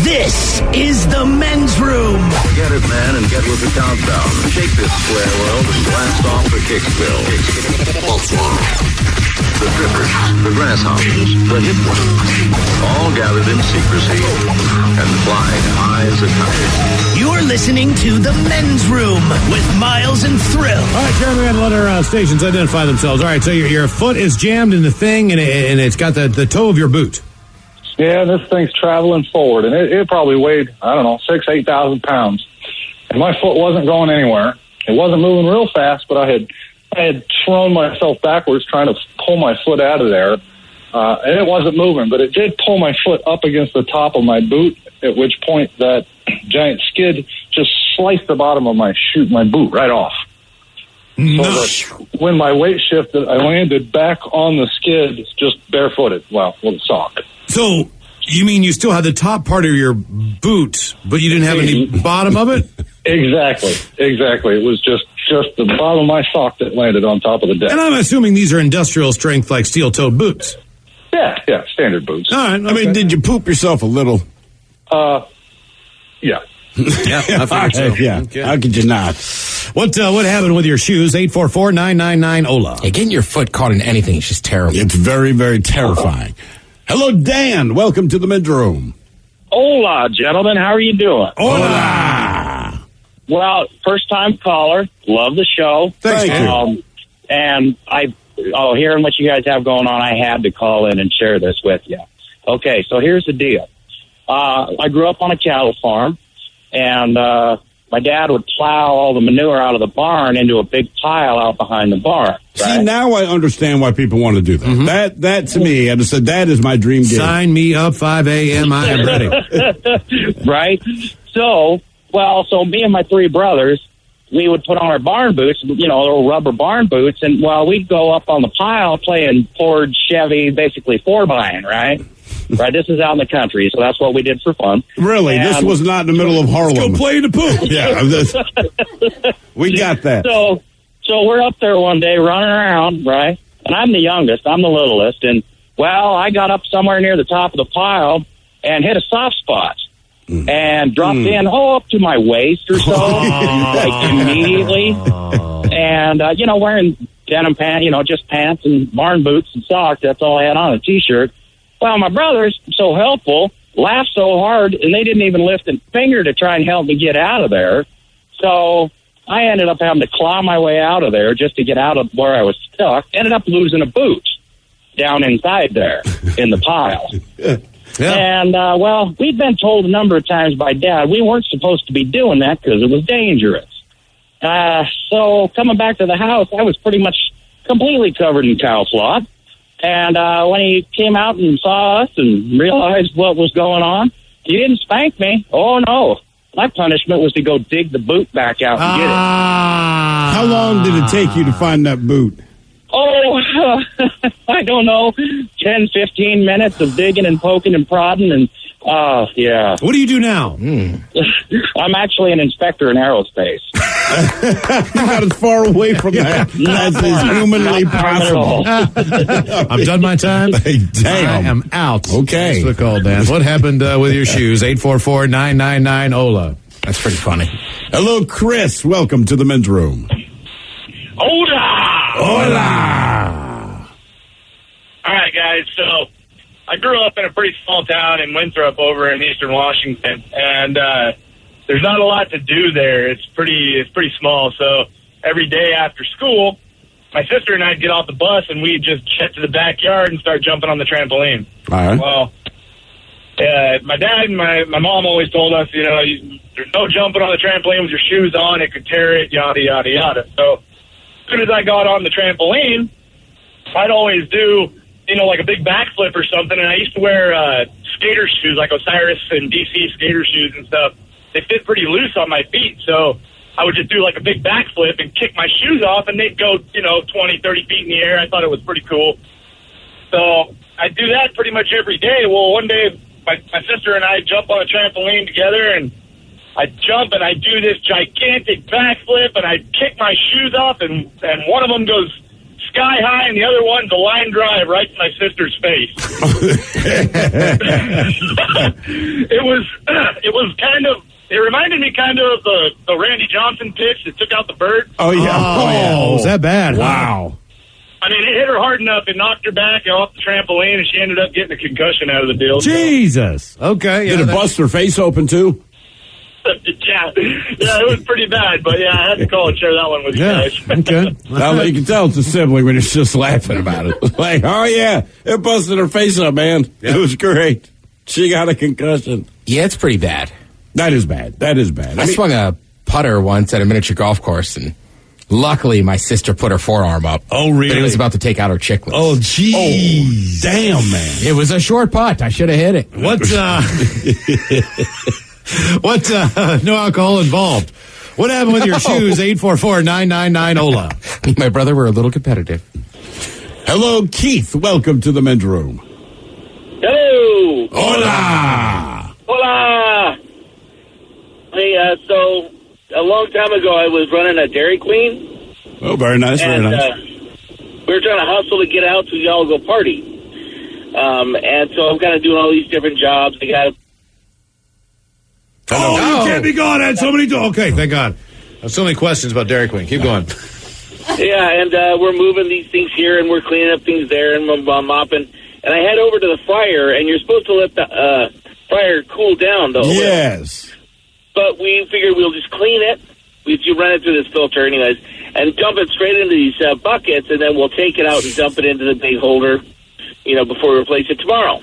This is the men's room. Get it, man, and get with the countdown. Shake this square world and blast off for Kicksville. The trippers, the grasshoppers, the hip ones, all gathered in secrecy and flying high as a kite. You're listening to the men's room with Miles and Thrill. All right, Jeremy, we got to let our stations identify themselves. All right, so your foot is jammed in the thing, and it's got the toe of your boot. Yeah, this thing's traveling forward, and it probably weighed, 8,000 pounds. And my foot wasn't going anywhere. It wasn't moving real fast, but I had thrown myself backwards trying to pull my foot out of there, and it wasn't moving, but it did pull my foot up against the top of my boot, at which point that giant skid just sliced the bottom of my boot right off. No. So that when my weight shifted, I landed back on the skid just barefooted, with a sock. So, you mean you still had the top part of your boot, but you didn't have any bottom of it? Exactly. It was just the bottom of my sock that landed on top of the deck. And I'm assuming these are industrial strength, like steel-toed boots. Yeah, standard boots. All right. Okay. I mean, did you poop yourself a little? Yeah. Yeah, I figured so. Yeah. Okay. How could you not? What happened with your shoes? 844-999-OLA. Hey, getting your foot caught in anything is just terrible. It's very, very terrifying. Hello, Dan. Welcome to the men's room. Hola, gentlemen. How are you doing? Hola. Well, first-time caller. Love the show. Thank you. And hearing what you guys have going on, I had to call in and share this with you. Okay, so here's the deal. I grew up on a cattle farm, and my dad would plow all the manure out of the barn into a big pile out behind the barn. Right? See, now I understand why people want to do that. Mm-hmm. That to me, I just said, that is my dream gig. Sign me up, 5 a.m., I am ready. Right? So me and my three brothers, we would put on our barn boots, little rubber barn boots, and we'd go up on the pile playing Ford, Chevy, basically 4-buying, right? Right, this is out in the country, so that's what we did for fun. Really? And this was not in the middle of Harlem. Let's go play the poop. Yeah, we got that. So we're up there one day running around, right? And I'm the youngest, I'm the littlest, and, I got up somewhere near the top of the pile and hit a soft spot. And dropped in, up to my waist or so, like immediately. And, wearing denim pants, just pants and barn boots and socks. That's all I had on, a T-shirt. Well, my brothers, so helpful, laughed so hard, and they didn't even lift a finger to try and help me get out of there. So I ended up having to claw my way out of there just to get out of where I was stuck. Ended up losing a boot down inside there in the pile. Yeah. And, we'd been told a number of times by Dad we weren't supposed to be doing that because it was dangerous. So coming back to the house, I was pretty much completely covered in cow slop. And when he came out and saw us and realized what was going on, he didn't spank me. Oh, no. My punishment was to go dig the boot back out and get it. How long did it take you to find that boot? Oh, I don't know, 10, 15 minutes of digging and poking and prodding, and, yeah. What do you do now? I'm actually an inspector in aerospace. You got as far away from that as is humanly possible. I've done my time. Damn. I am out. Okay. That's the call, Dan. What happened with your shoes? 844-999-OLA. That's pretty funny. Hello, Chris. Welcome to the men's room. Hola! All right, guys. So I grew up in a pretty small town in Winthrop over in eastern Washington, and there's not a lot to do there. It's pretty small. So every day after school, my sister and I'd get off the bus, and we'd just get to the backyard and start jumping on the trampoline. All right. Well, my dad and my mom always told us, there's no jumping on the trampoline with your shoes on. It could tear it, yada, yada, yada. So as soon as I got on the trampoline, I'd always do, like a big backflip or something. And I used to wear skater shoes, like Osiris and DC skater shoes and stuff. They fit pretty loose on my feet. So I would just do like a big backflip and kick my shoes off, and they'd go, 20, 30 feet in the air. I thought it was pretty cool. So I do that pretty much every day. Well, one day my sister and I jump on a trampoline together, and I jump and I do this gigantic backflip, and I kick my shoes off, and one of them goes sky high, and the other one's a line drive right to my sister's face. It was kind of. It reminded me kind of the Randy Johnson pitch that took out the bird. Oh, yeah. Oh, was that bad? Wow. I mean, it hit her hard enough, it knocked her back off the trampoline, and she ended up getting a concussion out of the deal. Jesus. Okay. Did it bust her face open, too? Yeah, it was pretty bad, but yeah, I had to call and share that one with you guys. Okay. Well, you can tell it's a sibling when it's just laughing about it. Like, oh, yeah, it busted her face up, man. Yep. It was great. She got a concussion. Yeah, it's pretty bad. That is bad. I swung a putter once at a miniature golf course, and luckily my sister put her forearm up. Oh, really? But it was about to take out her chicklets. Oh, geez. Oh, damn, man. It was a short putt. I should have hit it. What, no alcohol involved. What happened with your shoes? 844-999-OLA. Me and my brother were a little competitive. Hello, Keith. Welcome to the men's room. Hello. Hola. Hola. Hey, so a long time ago, I was running a Dairy Queen. Oh, very nice, very nice. We were trying to hustle to get out so y'all go party. And so I'm kind of doing all these different jobs. I got. Oh, you can't be gone. I had so many. Okay, thank God. I have so many questions about Dairy Queen. Keep going. Yeah, and we're moving these things here, and we're cleaning up things there, and I'm mopping. And I head over to the fryer, and you're supposed to let the fryer cool down, though. Yes. But we figured we'll just clean it. You run it through this filter anyways, and dump it straight into these buckets, and then we'll take it out and dump it into the big holder, before we replace it tomorrow.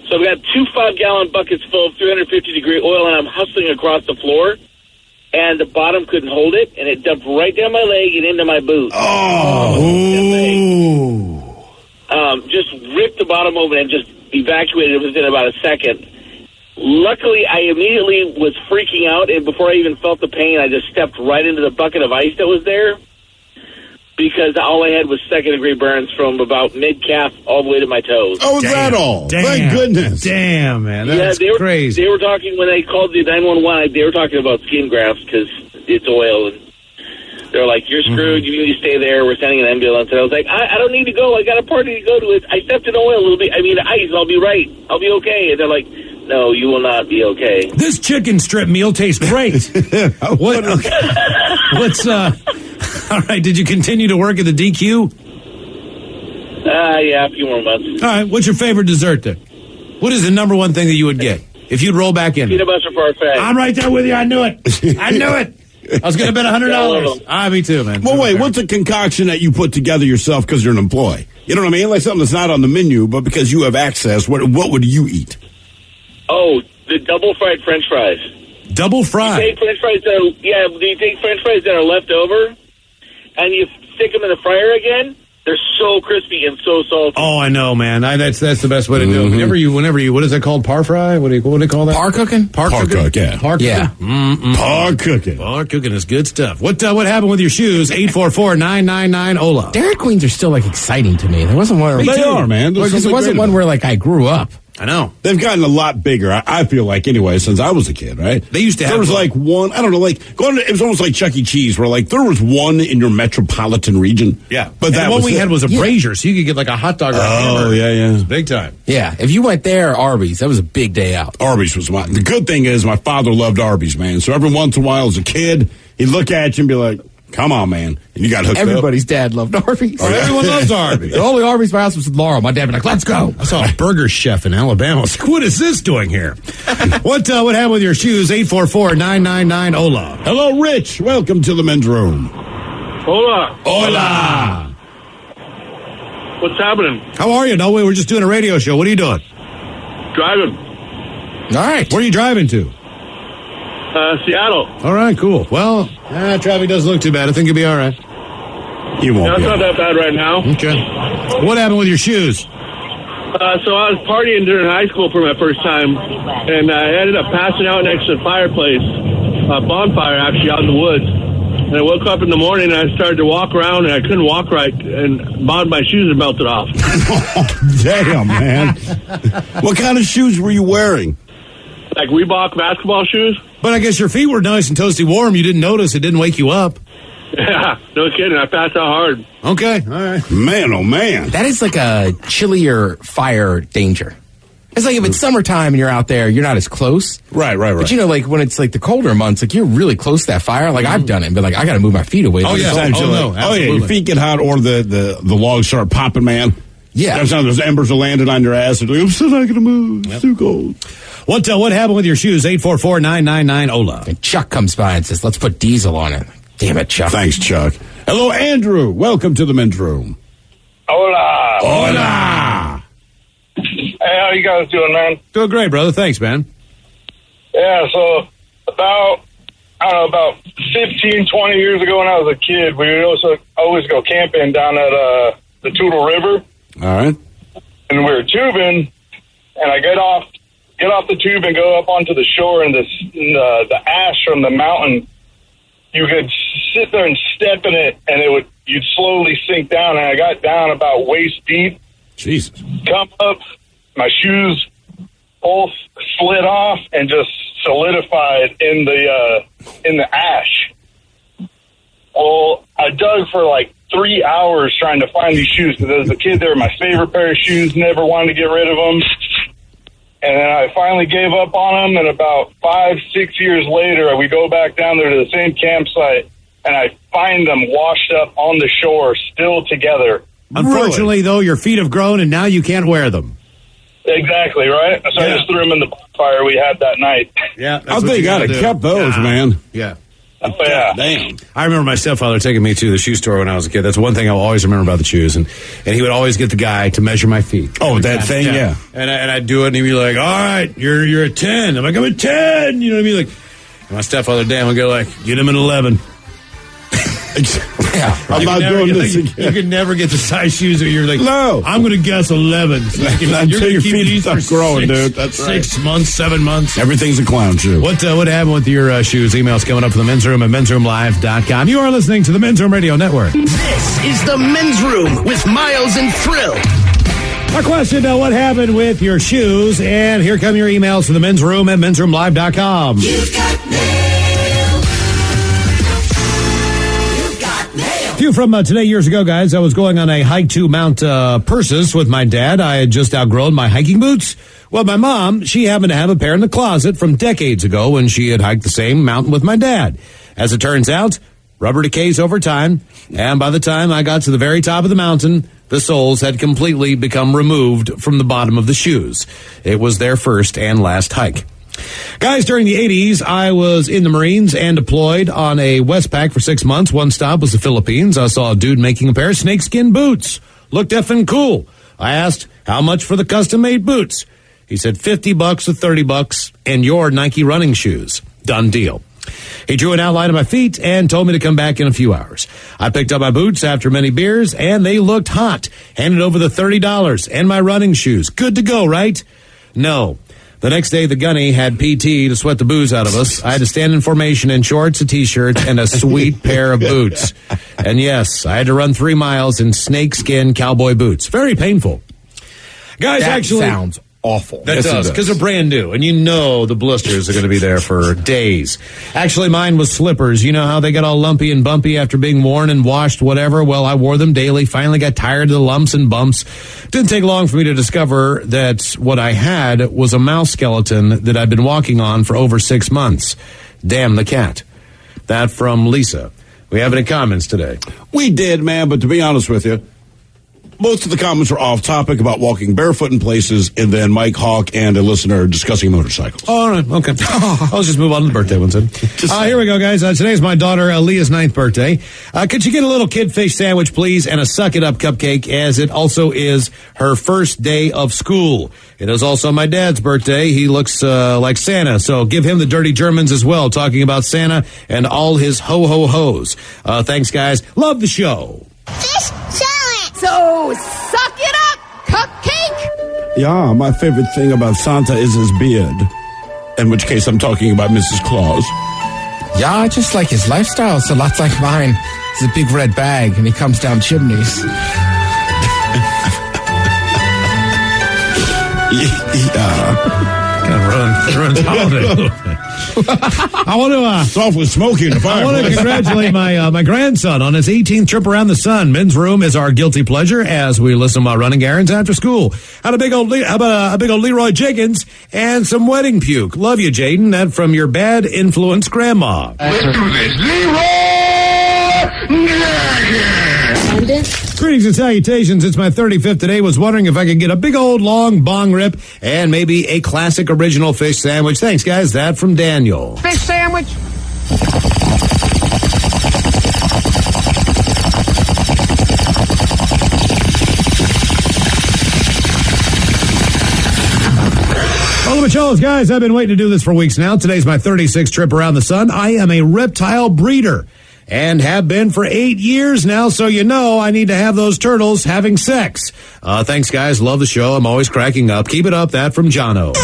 So I've got 2 5-gallon buckets full of 350-degree oil, and I'm hustling across the floor, and the bottom couldn't hold it, and it dumped right down my leg and into my boot. Just ripped the bottom open and just evacuated it within about a second. Luckily, I immediately was freaking out, and before I even felt the pain, I just stepped right into the bucket of ice that was there, because all I had was second-degree burns from about mid-calf all the way to my toes. Oh, is that all? Damn. Thank goodness. Damn, man. That's crazy. They were talking, when they called the 911, they were talking about skin grafts because it's oil, and they're like, you're screwed, you need to stay there, we're sending an ambulance. And I was like, I don't need to go, I got a party to go to. I stepped in oil a little bit, ice, I'll be right, I'll be okay. And they're like, no, you will not be okay. This chicken strip meal tastes great. What? What's, all right, did you continue to work at the DQ? Yeah, a few more months. All right, what's your favorite dessert then? What is the number one thing that you would get if you'd roll back in? Peanut butter parfait. I'm right there with you, I knew it. I knew it. I was going to bet $100. Me too, man. Well, wait, what's a concoction that you put together yourself because you're an employee? You know what I mean? Like something that's not on the menu, but because you have access, what would you eat? Oh, the double-fried French fries. Double fried? You take French fries that are left over, and you stick them in the fryer again. They're so crispy and so salty. Oh, I know, man. That's the best way to do it. Whenever you, what is that called? Par fry? What do they call that? Par cooking? Par cook, yeah. Par cooking? Yeah. Par cooking. Par cooking is good stuff. What happened with your shoes? 844-999-OLA. Dairy Queens are still, exciting to me. There wasn't one. They are, man. Because it wasn't one where, I grew up. I know. They've gotten a lot bigger, I feel like, anyway, since I was a kid, right? They used to have... There was, one, I don't know, it was almost like Chuck E. Cheese, where, there was one in your metropolitan region. Yeah. But that what we had was a brazier, so you could get, a hot dog or a hamburger. Oh, yeah. Big time. Yeah. If you went there, Arby's, that was a big day out. Arby's was mine. The good thing is my father loved Arby's, man. So every once in a while as a kid, he'd look at you and be like, come on, man. And you got hooked Everybody's dad loved Arby's. Everyone loves Arby's. The only Arby's my house was with Laurel. My dad would be like, let's go. I saw a burger chef in Alabama. I was like, what is this doing here? What happened with your shoes? 844-999-OLA. Hello, Rich. Welcome to the men's room. Hola. Hola. What's happening? How are you? No, we were just doing a radio show. What are you doing? Driving. All right. Where are you driving to? Seattle. All right, cool. Well, traffic doesn't look too bad. I think you'll be all right. You won't It's be. not that bad right now. Okay. What happened with your shoes? So I was partying during high school for my first time, and I ended up passing out next to the fireplace, a bonfire actually out in the woods. And I woke up in the morning and I started to walk around and I couldn't walk right, and my shoes had melted off. Damn, man. What kind of shoes were you wearing? Like Reebok basketball shoes. But I guess your feet were nice and toasty warm. You didn't notice. It didn't wake you up. Yeah, no kidding. I passed out hard. Okay, all right. Man, oh man. That is like a chillier fire danger. It's like if it's summertime and you're out there, you're not as close. Right. But you know, like when it's like the colder months, like you're really close to that fire. Like I've done it, but like I got to move my feet away. Oh, yeah. Oh, yeah, your feet get hot or the logs start popping, man. Yeah. Sometimes those embers are landing on your ass. Like, I'm still not going to move. It's too cold. What happened with your shoes? 844-999-OLA. And Chuck comes by and says, let's put diesel on it. Damn it, Chuck. Thanks, Chuck. Hello, Andrew. Welcome to the men's room. Hola. Hola. Hey, how you guys doing, man? Doing great, brother. Thanks, man. Yeah, so about 15, 20 years ago when I was a kid, we would also always go camping down at the Toutle River. All right. And we were tubing, and I get off the tube and go up onto the shore, and the ash from the mountain, you could sit there and step in it, and you'd slowly sink down, and I got down about waist deep. Jesus. Come up, my shoes both slid off and just solidified in the ash. Well, I dug for like 3 hours trying to find these shoes because as a kid they were my favorite pair of shoes. Never wanted to get rid of them, and then I finally gave up on them. And about 5-6 years later, we go back down there to the same campsite, and I find them washed up on the shore, still together. Unfortunately, though, your feet have grown, and now you can't wear them. Exactly, right? So I just threw them in the bonfire we had that night. Yeah, I think you got to kept those, man. Yeah. Oh, yeah. Damn. I remember my stepfather taking me to the shoe store when I was a kid. That's one thing I'll always remember about the shoes. And he would always get the guy to measure my feet. Oh, that thing, yeah. And I'd do it, and he'd be like, all right, you're a 10. I'm like, I'm a 10. You know what I mean? Like, and my stepfather, Dan, would go like, get him an 11. Yeah, I'm not doing this again. You can never get the size shoes that you're like, no. I'm going to guess 11. Until your feet stop growing, dude. That's 6 months, 7 months. Everything's a clown shoe. What happened with your shoes? Emails coming up from the men's room at mensroomlive.com. You are listening to the Men's Room Radio Network. This is the Men's Room with Miles and Thrill. Our question, what happened with your shoes? And here come your emails to the men's room at mensroomlive.com. You've got mail. A few from today, years ago, guys. I was going on a hike to Mount Persis with my dad. I had just outgrown my hiking boots. Well, my mom, she happened to have a pair in the closet from decades ago when she had hiked the same mountain with my dad. As it turns out, rubber decays over time, and by the time I got to the very top of the mountain, the soles had completely become removed from the bottom of the shoes. It was their first and last hike. Guys, during the 80s, I was in the Marines and deployed on a Westpac for 6 months. One stop was the Philippines. I saw a dude making a pair of snakeskin boots. Looked effing cool. I asked, how much for the custom-made boots? He said, $50 or $30 and your Nike running shoes. Done deal. He drew an outline of my feet and told me to come back in a few hours. I picked up my boots after many beers, and they looked hot. Handed over the $30 and my running shoes. Good to go, right? No. The next day, the gunny had PT to sweat the booze out of us. I had to stand in formation in shorts, a T-shirt, and a sweet pair of boots. And yes, I had to run 3 miles in snakeskin cowboy boots. Very painful. Guys, that actually sounds awful. That does, because they're brand new, and you know the blisters are going to be there for days. Actually, mine was slippers. You know how they got all lumpy and bumpy after being worn and washed, whatever? Well, I wore them daily, finally got tired of the lumps and bumps. Didn't take long for me to discover that what I had was a mouse skeleton that I'd been walking on for over 6 months. Damn the cat. That from Lisa. We have any comments today? We did, man, but to be honest with you, most of the comments were off topic about walking barefoot in places, and then Mike Hawk and a listener discussing motorcycles. Oh, all right. Okay. I'll just move on to the birthday ones then. Here we go, guys. Today's my daughter Leah's 9th birthday. Could you get a little kid fish sandwich, please, and a Suck It Up cupcake, as it also is her first day of school. It is also my dad's birthday. He looks like Santa, so give him the dirty Germans as well, talking about Santa and all his ho-ho-hos. Thanks, guys. Love the show. Fish challenge. So, suck it up, cupcake. Yeah, my favorite thing about Santa is his beard. In which case, I'm talking about Mrs. Claus. Yeah, I just like his lifestyle. It's a lot like mine. It's a big red bag, and he comes down chimneys. Yeah. Ruins holiday. I want to. It's awful smoky in the I want to fireplace. congratulate my grandson on his 18th trip around the sun. Men's room is our guilty pleasure as we listen while running errands after school. How about a big old Leroy Jenkins and some wedding puke? Love you, Jaden. That from your bad influence grandma. Let's do this. Leroy Jenkins. Greetings and salutations. It's my 35th today. Was wondering if I could get a big old long bong rip and maybe a classic original fish sandwich. Thanks, guys. That from Daniel. Fish sandwich. Well, Macholos, guys, I've been waiting to do this for weeks now. Today's my 36th trip around the sun. I am a reptile breeder and have been for 8 years now, so you know I need to have those turtles having sex. Thanks, guys. Love the show. I'm always cracking up. Keep it up. That from Jono.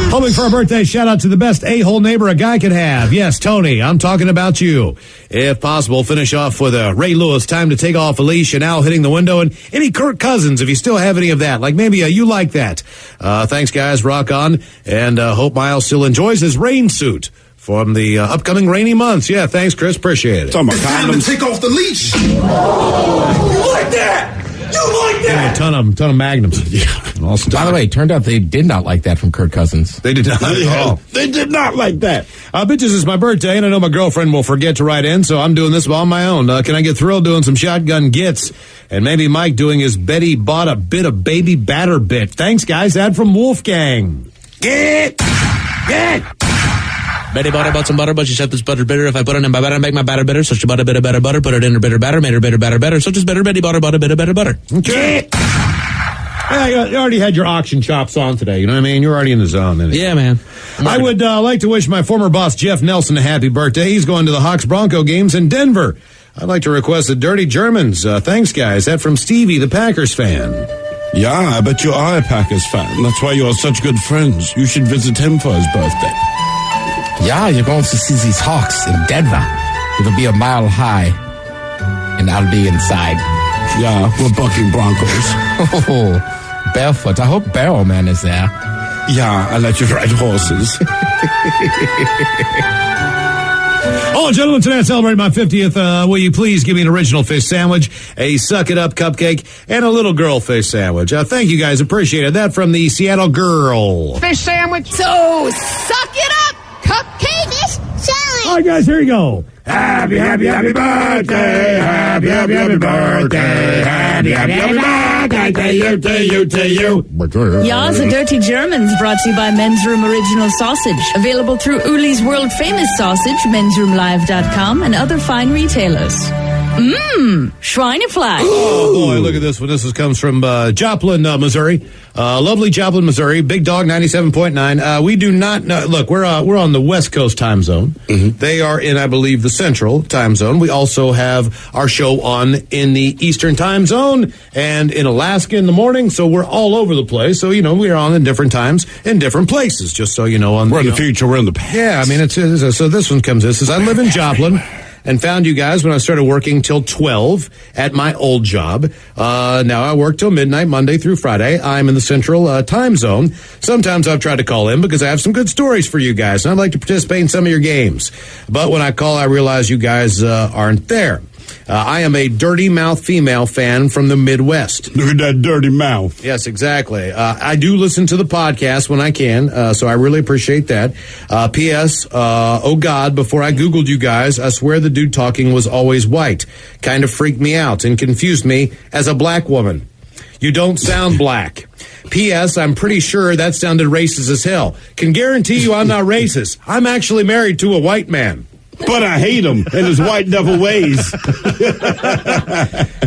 Hoping for a birthday shout out to the best a-hole neighbor a guy could have. Yes, Tony, I'm talking about you. If possible, finish off with a Ray Lewis, Time to Take Off a Leash, and Al hitting the window, and any Kirk Cousins if you still have any of that. Like maybe You Like That. Thanks, guys. Rock on. And hope Miles still enjoys his rain suit from the upcoming rainy months. Yeah, thanks, Chris. Appreciate it. It's time to take off the leash. You like that? You like Yeah, a ton of magnums. By the way, it turned out they did not like that from Kirk Cousins. They did not at all. They did not like that. Bitches, it's my birthday, and I know my girlfriend will forget to write in, so I'm doing this on my own. Can I get thrilled doing some shotgun gits? And maybe Mike doing his Betty bought a bit of baby batter bit. Thanks, guys. That from Wolfgang. Get! Betty bought some butter, but she said this butter bitter. If I put it in my batter, make my batter bitter. So she bought a bit of better butter, put it in her bitter batter, made her bitter batter better. So just better Betty bought a bit of better butter. Okay. Yeah, you already had your auction chops on today. You know what I mean? You're already in the zone. Then. Yeah, man. I would like to wish my former boss, Jeff Nelson, a happy birthday. He's going to the Hawks-Bronco games in Denver. I'd like to request the Dirty Germans. Thanks, guys. That from Stevie, the Packers fan. Yeah, I bet you are a Packers fan. That's why you are such good friends. You should visit him for his birthday. Yeah, you're going to see these Hawks in Denver. It'll be a mile high, and I'll be inside. Yeah, we're bucking Broncos. Oh, barefoot. I hope Barrowman is there. Yeah, I let you ride horses. Oh, gentlemen, today I celebrate my 50th. Will you please give me an original fish sandwich, a suck-it-up cupcake, and a little girl fish sandwich? Thank you, guys. Appreciate it. That from the Seattle Girl. Fish sandwich. So, suck it up, cupcake. Fish sandwich. All right, guys, here you go. Happy, happy, happy birthday. Happy, happy, happy birthday. Happy, happy, happy birthday to you. Yeah, the Dirty Germans brought to you by Men's Room Original Sausage. Available through Uli's World Famous Sausage, mensroomlive.com, and other fine retailers. Schweinefleisch. Oh, boy, look at this one. This comes from Joplin, Missouri. Lovely Joplin, Missouri. Big Dog 97.9. We do not know. Look, we're on the West Coast time zone. Mm-hmm. They are in, I believe, the Central time zone. We also have our show on in the Eastern time zone and in Alaska in the morning. So we're all over the place. So, we're on in different times in different places, just so you know. We're in the future. We're in the past. Yeah, I mean, so this one comes. This says, I live in Joplin. And found you guys when I started working till 12 at my old job. Now I work till midnight, Monday through Friday. I'm in the central time zone. Sometimes I've tried to call in because I have some good stories for you guys, and I'd like to participate in some of your games. But when I call, I realize you guys aren't there. I am a dirty mouth female fan from the Midwest. Look at that dirty mouth. Yes, exactly. I do listen to the podcast when I can, so I really appreciate that. P.S. Oh, God, before I Googled you guys, I swear the dude talking was always white. Kind of freaked me out and confused me as a black woman. You don't sound black. P.S. I'm pretty sure that sounded racist as hell. Can guarantee you I'm not racist. I'm actually married to a white man. But I hate him and his white devil ways.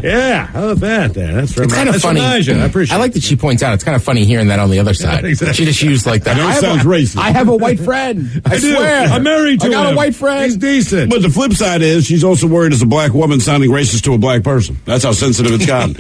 Yeah, how about that? That's It's kind of funny. I appreciate. I like that she points out it's kind of funny hearing that on the other side. Exactly. She just used like that. I know it sounds racist. I have a white friend. I swear. I'm married to him. I got a white friend. He's decent. But the flip side is she's also worried as a black woman sounding racist to a black person. That's how sensitive it's gotten.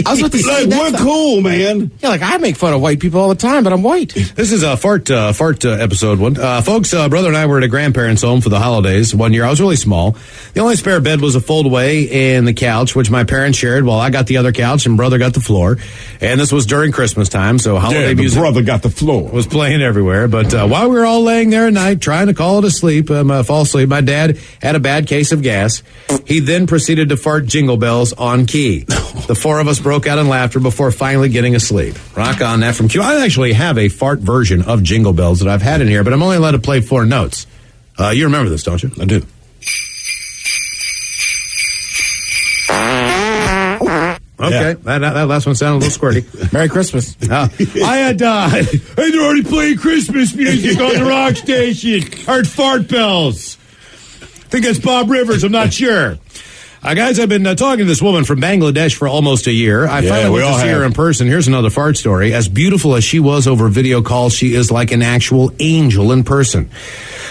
I was about to say, we're cool, man. Yeah, like I make fun of white people all the time, but I'm white. This is a fart episode one. Folks, brother and I were at a grandparents' home for the holidays. one year. I was really small. The only spare bed was a fold-away and the couch, which my parents shared while I got the other couch and brother got the floor. And this was during Christmas time, so holiday music brother got the floor. Was playing everywhere. But while we were all laying there at night trying to fall asleep, my dad had a bad case of gas. He then proceeded to fart Jingle Bells on key. The four of us broke out in laughter before finally getting asleep. Rock on that from Q. I actually have a fart version of Jingle Bells that I've had in here, but I'm only allowed to play 4 notes. You remember this, don't you? I do. Okay, that last one sounded a little squirty. Merry Christmas. I had they're already playing Christmas music on the rock station. Heard fart bells. I think that's Bob Rivers. I'm not sure. Guys, I've been talking to this woman from Bangladesh for almost a year. I finally went to see her in person. Here's another fart story. As beautiful as she was over video call, she is like an actual angel in person.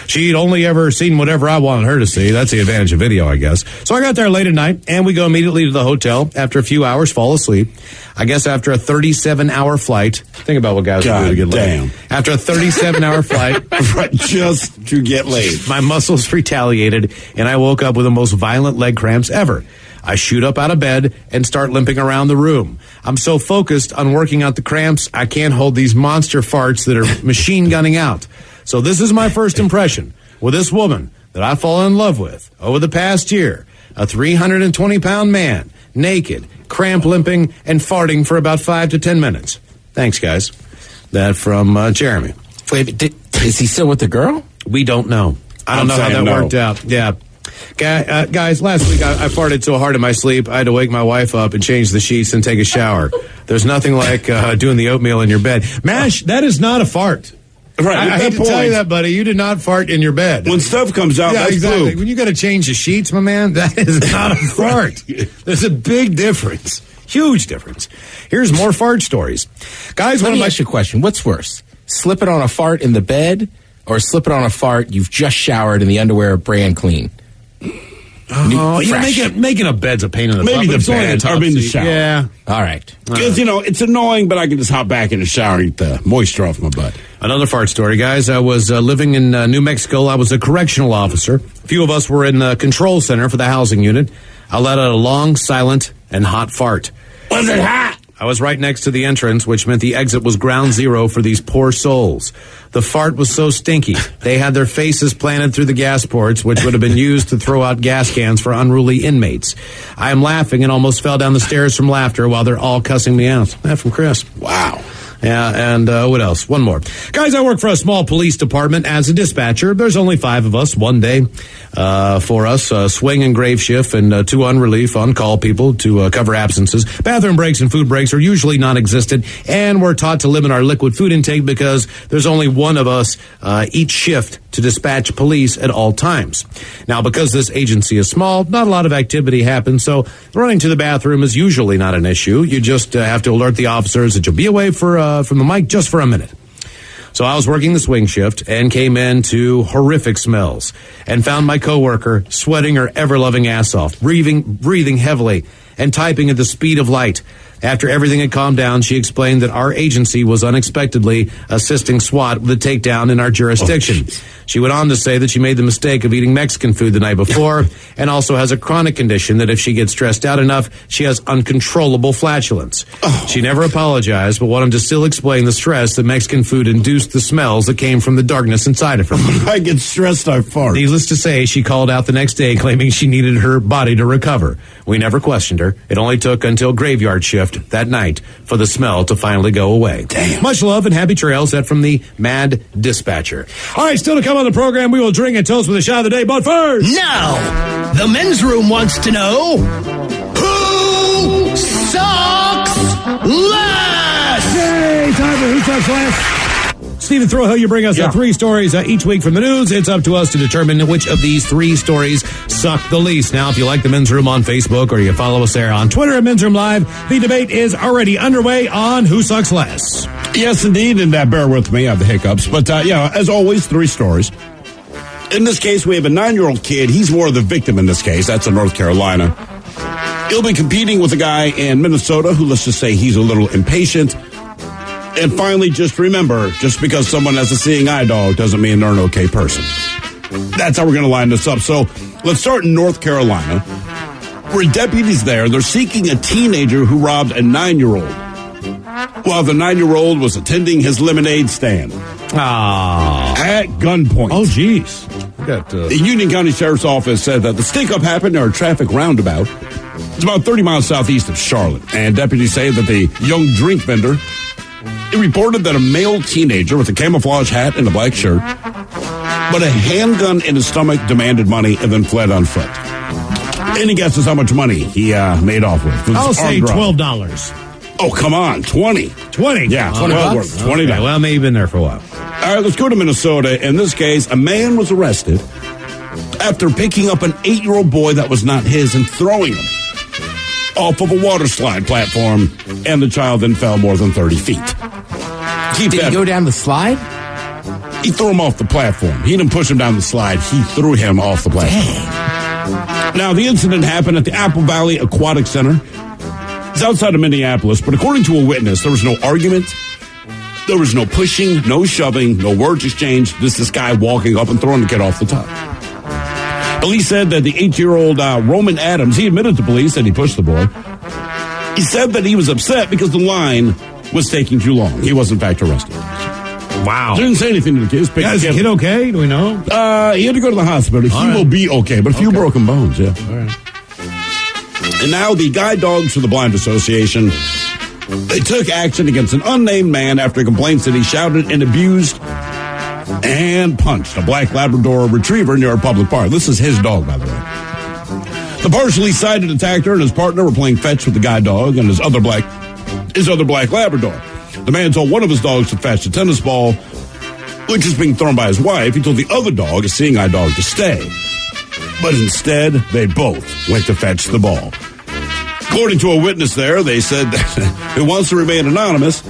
She'd only ever seen whatever I wanted her to see. That's the advantage of video, I guess. So I got there late at night, and we go immediately to the hotel. After a few hours, fall asleep. I guess after a 37-hour flight. Think about what guys do to get laid. After a 37-hour flight. Just to get laid. My muscles retaliated, and I woke up with the most violent leg cramps ever. I shoot up out of bed and start limping around the room. I'm so focused on working out the cramps, I can't hold these monster farts that are machine gunning out. So this is my first impression with this woman that I've fallen in love with over the past year. A 320-pound man, naked, cramp limping, and farting for about 5 to 10 minutes. Thanks, guys. That from Jeremy. Wait, is he still with the girl? We don't know. I don't know how that worked out. Yeah. Guys, last week I farted so hard in my sleep, I had to wake my wife up and change the sheets and take a shower. There's nothing like doing the oatmeal in your bed. MASH, that is not a fart. Right, I hate to tell you that, buddy. You did not fart in your bed. When stuff comes out, that's exactly. poop. When you got to change the sheets, my man, that is not a fart. There's a big difference. Huge difference. Here's more fart stories. Guys, let me ask you a question. What's worse? Slipping on a fart in the bed or slipping on a fart you've just showered and the underwear are brand clean? Oh, yeah, making a bed's a pain in the butt. Maybe the bed, or in the shower. Yeah. All right. Because, it's annoying, but I can just hop back in the shower and get the moisture off my butt. Another fart story, guys. I was living in New Mexico. I was a correctional officer. A few of us were in the control center for the housing unit. I let out a long, silent, and hot fart. Was it hot? I was right next to the entrance, which meant the exit was ground zero for these poor souls. The fart was so stinky. They had their faces planted through the gas ports, which would have been used to throw out gas cans for unruly inmates. I am laughing and almost fell down the stairs from laughter while they're all cussing me out. That from Chris. Wow. Yeah, and what else? One more. Guys, I work for a small police department as a dispatcher. There's only 5 of us one day for us, swing and grave shift, and 2 on relief, on-call people to cover absences. Bathroom breaks and food breaks are usually non-existent, and we're taught to limit our liquid food intake because there's only one of us each shift to dispatch police at all times. Now, because this agency is small, not a lot of activity happens, so running to the bathroom is usually not an issue. You just have to alert the officers that you'll be away from the mic just for a minute. So I was working the swing shift and came into horrific smells and found my coworker sweating her ever-loving ass off, breathing heavily, and typing at the speed of light. After everything had calmed down, she explained that our agency was unexpectedly assisting SWAT with a takedown in our jurisdiction. She went on to say that she made the mistake of eating Mexican food the night before and also has a chronic condition that if she gets stressed out enough, she has uncontrollable flatulence. She never apologized, but wanted to still explain the stress that Mexican food induced the smells that came from the darkness inside of her. When I get stressed, I fart. Needless to say, she called out the next day claiming she needed her body to recover. We never questioned her. It only took until graveyard shift that night for the smell to finally go away. Damn. Much love and happy trails. That from the Mad Dispatcher. All right, still to come on the program, we will drink and toast with a shot of the day, but first... Now, the men's room wants to know... Who sucks less? Yay, time for Who Sucks Less. Stephen Throwhill, you bring us 3 stories each week from the news. It's up to us to determine which of these 3 stories suck the least. Now, if you like the Men's Room on Facebook or you follow us there on Twitter at Men's Room Live, the debate is already underway on Who Sucks Less. Yes, indeed, and bear with me, I have the hiccups. But, as always, 3 stories. In this case, we have a 9-year-old kid. He's more the victim in this case. That's in North Carolina. He'll be competing with a guy in Minnesota who, let's just say, he's a little impatient. And finally, just remember, just because someone has a seeing eye dog doesn't mean they're an okay person. That's how we're going to line this up. So let's start in North Carolina, where deputies there, they're seeking a teenager who robbed a 9-year-old while the 9-year-old was attending his lemonade stand. At gunpoint. Oh, geez. The Union County Sheriff's Office said that the stick-up happened near a traffic roundabout. It's about 30 miles southeast of Charlotte. And deputies say that the young drink vendor, he reported that a male teenager with a camouflage hat and a black shirt, but a handgun in his stomach, demanded money and then fled on foot. Any guesses how much money he made off with? I'll say $12. Oh, come on. 20. 20? Yeah, $20. $20. Okay, well, maybe been there for a while. All right, let's go to Minnesota. In this case, a man was arrested after picking up an 8-year-old boy that was not his and throwing him off of a water slide platform, and the child then fell more than 30 feet. Did he go down the slide? He threw him off the platform. He didn't push him down the slide. He threw him off the platform. Dang. Now, the incident happened at the Apple Valley Aquatic Center. It's outside of Minneapolis, but according to a witness, there was no argument. There was no pushing, no shoving, no words exchanged. Just this guy walking up and throwing the kid off the top. Police said that the 8-year-old Roman Adams, he admitted to police that he pushed the boy. He said that he was upset because the line was taking too long. He was, in fact, arrested. Wow. Didn't say anything to the kids. Is the kid okay? Do we know? He had to go to the hospital. He will be okay, but a few broken bones, yeah. All right. And now the Guide Dogs for the Blind Association, they took action against an unnamed man after complaints that he shouted and abused and punched a black Labrador retriever near a public park. This is his dog, by the way. The partially sighted attacker and his partner were playing fetch with the guide dog and his other black Labrador. The man told one of his dogs to fetch a tennis ball, which is being thrown by his wife. He told the other dog, a seeing eye dog, to stay. But instead, they both went to fetch the ball. According to a witness there, they said that who wants to remain anonymous.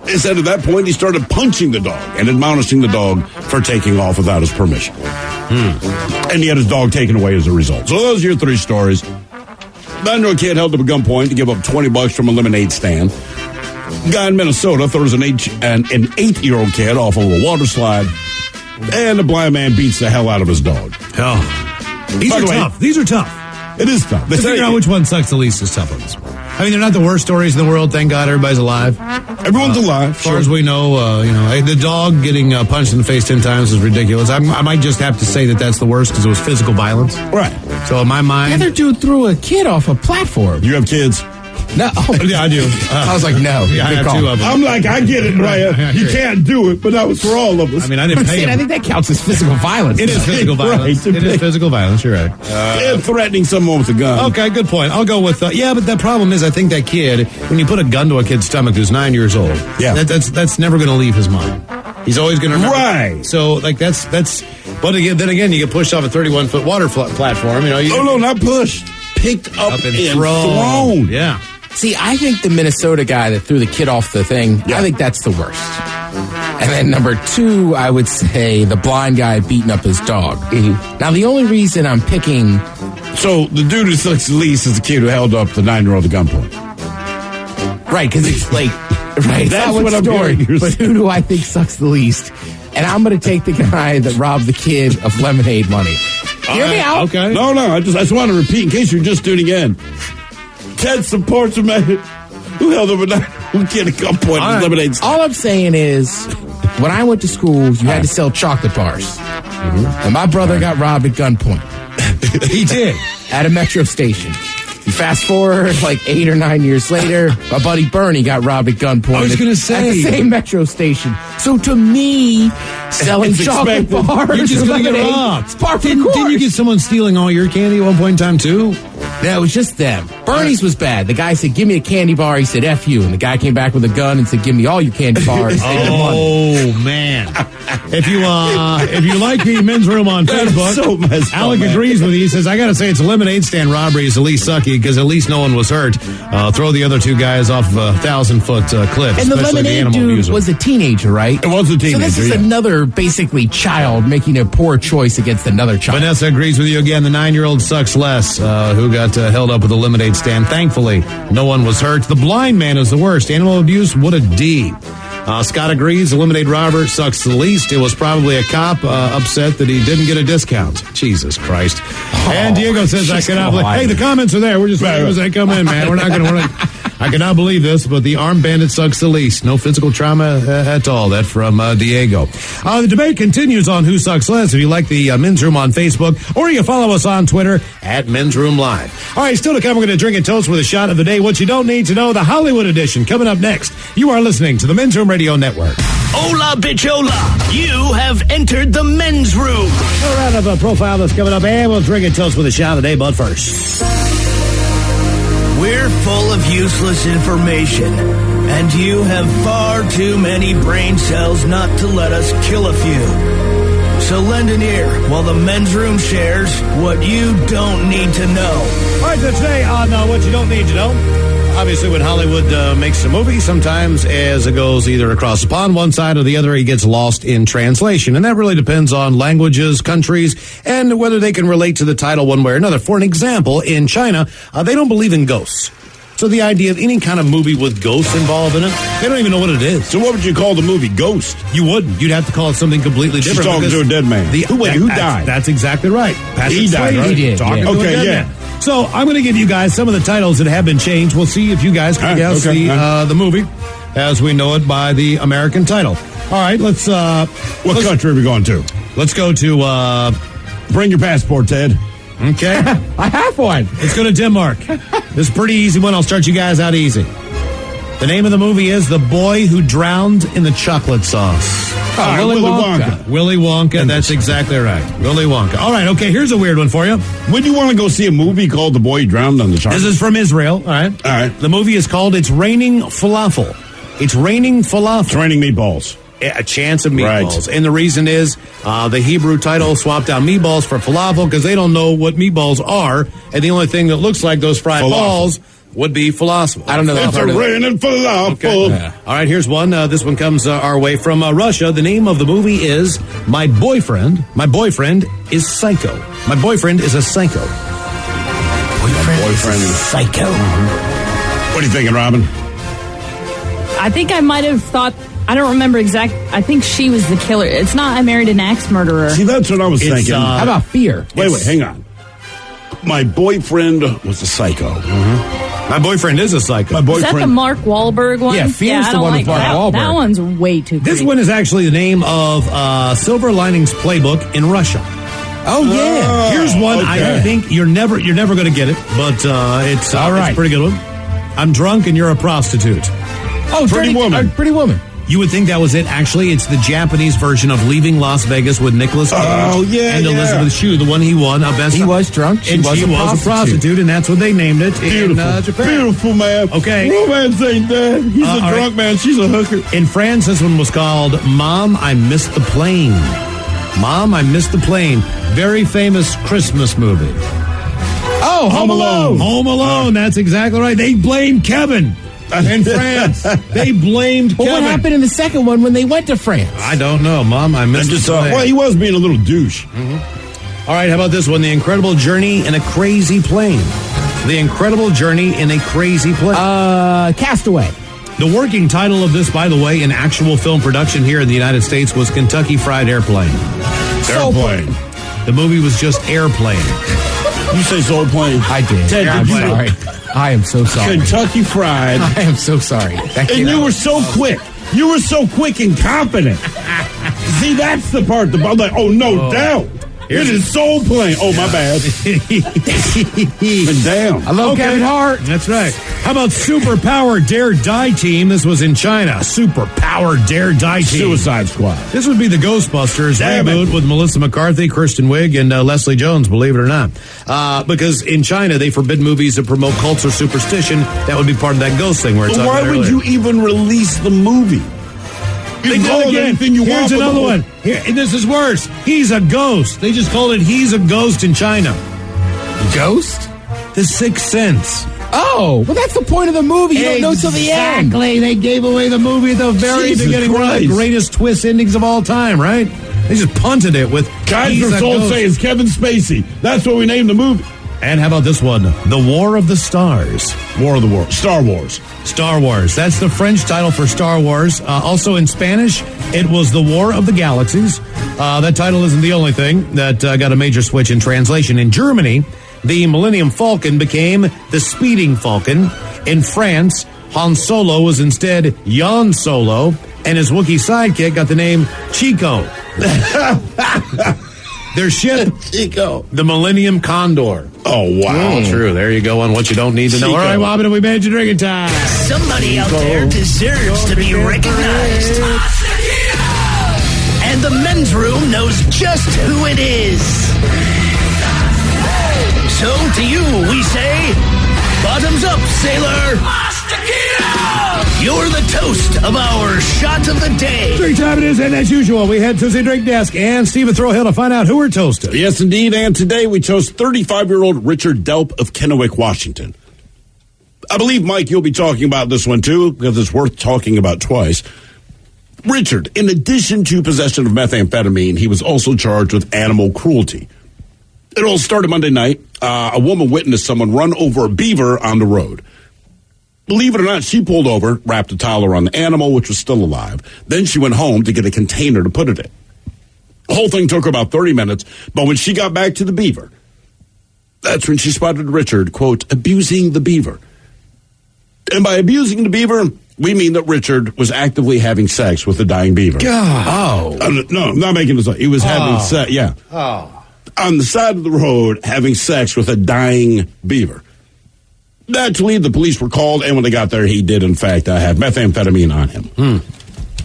They said at that point he started punching the dog and admonishing the dog for taking off without his permission. And he had his dog taken away as a result. So those are your 3 stories. 9-year-old kid held up at gunpoint to give up $20 from a lemonade stand. Guy in Minnesota throws an 8-year-old kid off of a water slide. And a blind man beats the hell out of his dog. Oh. These are tough. These are tough. It is tough. They figure out which one sucks the least is tough ones. I mean, they're not the worst stories in the world. Thank God everybody's alive. Everyone's alive. As far as we know, the dog getting punched in the face 10 times is ridiculous. I might just have to say that that's the worst because it was physical violence. Right. So in my mind... The other dude threw a kid off a platform. You have kids? No. Yeah, I do. I was like, no. Yeah, I have 2 of them. I'm like, I get it, Ryan. You can't do it, but that was for all of us. I mean, I didn't pay him. I think that counts as physical violence. It is physical violence. Right. It is physical violence. You're right. And threatening someone with a gun. Okay, good point. I'll go with, but the problem is I think that kid, when you put a gun to a kid's stomach who's 9 years old, that's never going to leave his mind. He's always going to remember. Right. So, like, that's, but then again, you get pushed off a 31-foot water platform, no, not pushed. Picked up and thrown. Yeah. See, I think the Minnesota guy that threw the kid off the thing, I think that's the worst. And then number 2, I would say the blind guy beating up his dog. Mm-hmm. Now, the only reason I'm picking... So, the dude who sucks the least is the kid who held up the 9-year-old at gunpoint. Right, because it's like... Right, that's what I'm hearing. But who do I think sucks the least? And I'm going to take the guy that robbed the kid of lemonade money. Hear me out? Okay. No, I just want to repeat in case you're just tuning in. Ted supports a man who held up a 9-year-old kid at gunpoint with lemonade stand. All I'm saying is, when I went to school, you had to sell chocolate bars. Mm-hmm. And my brother got robbed at gunpoint. He did. At a metro station. You fast forward like 8 or 9 years later, my buddy Bernie got robbed at gunpoint. I was going to say. At the same metro station. So to me, selling chocolate bars, you're just going to get robbed. Didn't you get someone stealing all your candy at one point in time, too? Yeah, it was just them. Bernie's was bad. The guy said, give me a candy bar. He said, F you. And the guy came back with a gun and said, give me all your candy bars. Oh, man. If you like the men's room on Facebook, so Alec agrees with you. He says, I got to say, it's a lemonade stand robbery is the least sucky because at least no one was hurt. Throw the other 2 guys off a 1,000-foot cliff. And the lemonade dude was a teenager, right? It was a teenager. So this is another, basically, child making a poor choice against another child. Vanessa agrees with you again. The 9-year-old sucks less, who got held up with a lemonade stand. Thankfully, no one was hurt. The blind man is the worst. Animal abuse, what a D. Scott agrees. The lemonade robber sucks the least. It was probably a cop upset that he didn't get a discount. Jesus Christ. And Diego says, I cannot believe. Hey, the comments are there. We're just waiting as they come in, man. We're not going to. I cannot believe this, but the armed bandit sucks the least. No physical trauma at all. That from Diego. The debate continues on who sucks less. If you like the Men's Room on Facebook, or you follow us on Twitter at Men's Room Live. All right, still to come, we're going to drink and toast with a shot of the day. What you don't need to know, the Hollywood edition, coming up next. You are listening to the Men's Room Radio Network. Hola, bitch, hola. You have entered the Men's Room. A round of a profile that's coming up, and we'll drink and toast with a shot of the day, but first. We're full of useless information, and you have far too many brain cells not to let us kill a few. So lend an ear while the Men's Room shares what you don't need to know. All right, so today on What You Don't Need to Know, obviously when Hollywood makes a movie, sometimes as it goes either across the pond, one side or the other, it gets lost in translation. And that really depends on languages, countries, and whether they can relate to the title one way or another. For an example, in China, they don't believe in ghosts. So the idea of any kind of movie with ghosts involved in it, they don't even know what it is. So what would you call the movie? Ghost? You wouldn't. You'd have to call it something completely different. She's talking to a dead man. Who died? That's exactly right. He died, right? He did. Talking to a dead man. So I'm going to give you guys some of the titles that have been changed. We'll see if you guys can guess the movie as we know it by the American title. All right, let's... what country are we going to? Let's go to... Bring your passport, Ted. Okay. I have one. Let's go to Denmark. This is a pretty easy one. I'll start you guys out easy. The name of the movie is The Boy Who Drowned in the Chocolate Sauce. Willy Wonka. Willy Wonka, that's exactly right. Willy Wonka. All right, okay, here's a weird one for you. Would you want to go see a movie called The Boy Who Drowned in the Chocolate? This is from Israel, all right? All right. The movie is called It's Raining Falafel. It's Raining Falafel. It's raining meatballs. A chance of meatballs. Right. And the reason is the Hebrew title swapped out meatballs for falafel because they don't know what meatballs are. And the only thing that looks like those fried balls would be falafel. I don't know that It's part a of raining falafel. Okay. Yeah. All right, here's one. This one comes our way from Russia. The name of the movie is My Boyfriend. My Boyfriend is Psycho. My Boyfriend is a Psycho. Boyfriend is Psycho. Mm-hmm. What are you thinking, Robin? I think I might have thought... I don't remember exact. I think she was the killer. It's not I Married an Axe Murderer. See, that's what I was thinking. How about Fear? Wait, hang on. My boyfriend was a psycho. Mm-hmm. My boyfriend is a psycho. My boyfriend. Is that the Mark Wahlberg one? Yeah, Fear's the one with Mark Wahlberg. That one's way too creepy. This one is actually the name of Silver Linings Playbook in Russia. Oh yeah. Here's one. Okay. I think you're never going to get it, but it's all right. It's a pretty good one. I'm drunk and you're a prostitute. Oh, Pretty Woman. Pretty Woman. You would think that was it. Actually, it's the Japanese version of Leaving Las Vegas with Nicolas Cage and Elizabeth Shue, the one he won. He was drunk. She was a prostitute, and that's what they named it in Japan. Beautiful, man. Okay. Romance ain't that. He's a drunk man. She's a hooker. In France, this one was called Mom, I Missed the Plane. Mom, I Missed the Plane. Very famous Christmas movie. Oh, Home Alone. Home Alone. That's exactly right. They blamed Kevin. In France, they blamed Kevin. What happened in the second one when they went to France? I don't know, Mom. I missed it. Well, he was being a little douche. Mm-hmm. All right, how about this one? The Incredible Journey in a Crazy Plane. The Incredible Journey in a Crazy Plane. Castaway. The working title of this, by the way, in actual film production here in the United States was Kentucky Fried Airplane. Airplane. The movie was just Airplane. You say Soul Plane. I did. Ted, I'm sorry. I am so sorry. Kentucky Fried. I am so sorry. And you were so quick. You were so quick and confident. See, that's the part. Oh, no doubt. It is Soul Plane. Oh, my bad. And damn. I love Kevin Hart. That's right. How about Superpower Dare Die Team? This was in China. Superpower Dare Die Team. Suicide Squad. This would be the Ghostbusters reboot with Melissa McCarthy, Kristen Wiig, and Leslie Jones, believe it or not. Because in China, they forbid movies that promote cults or superstition. That would be part of that ghost thing. Where it's why would you even release the movie? They did it again. Here's another one. Here, and this is worse. He's a ghost. They just called it He's a Ghost in China. Ghost? The Sixth Sense. Oh, well, that's the point of the movie. You don't know till the end. Exactly. They gave away the movie at the very beginning. One of the greatest twist endings of all time, right? They just punted it with Guys from Soul say it's Kevin Spacey. That's what we named the movie. And how about this one? The War of the Stars. War of the World. Star Wars. Star Wars. That's the French title for Star Wars. Also in Spanish, it was the War of the Galaxies. That title isn't the only thing that got a major switch in translation. In Germany, the Millennium Falcon became the Speeding Falcon. In France, Han Solo was instead Jan Solo, and his Wookiee sidekick got the name Chico. Their ship, Chico, the Millennium Condor. Oh, wow. True. There you go on what you don't need to know. All right, Wobbin, we made you drinking time. Somebody out there deserves to be recognized. And the men's room knows just who it is. So to you, we say, bottoms up, sailor. You're the toast of our shot of the day. Drink time it is, and as usual, we head to the drink desk and Stephen Throwhill to find out who we're toasting. Yes, indeed, and today we toast 35-year-old Richard Delp of Kennewick, Washington. I believe, Mike, you'll be talking about this one, too, because it's worth talking about twice. Richard, in addition to possession of methamphetamine, he was also charged with animal cruelty. It all started Monday night. A woman witnessed someone run over a beaver on the road. Believe it or not, she pulled over, wrapped a towel around the animal, which was still alive. Then she went home to get a container to put it in. The whole thing took her about 30 minutes, but when she got back to the beaver, that's when she spotted Richard, quote, abusing the beaver. And by abusing the beaver, we mean that Richard was actively having sex with the dying beaver. God. No, I'm not making this up. He was having sex, yeah. On the side of the road, having sex with a dying beaver. Naturally, the police were called, and when they got there, he did, in fact, have methamphetamine on him.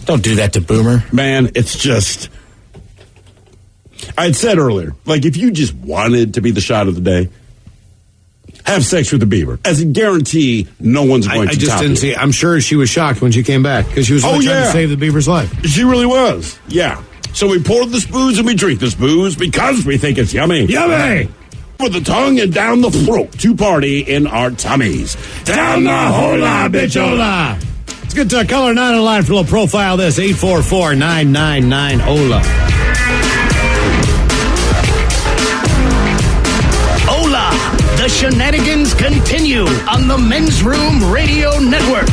Don't do that to Boomer. Man, it's just... I'd said earlier, like, if you just wanted to be the shot of the day, have sex with a beaver. As a guarantee, no one's going to top you. I just didn't see... I'm sure she was shocked when she came back, because she was really trying to save the beaver's life. She really was, yeah. So we pour this booze and we drink this booze because we think it's yummy. Yummy! With the tongue and down the throat to party in our tummies. Down the hola, bitchola. Let's get to caller 9 on line for a little profile this. 844-999-OLA. Hola! The shenanigans continue on the Men's Room Radio Network.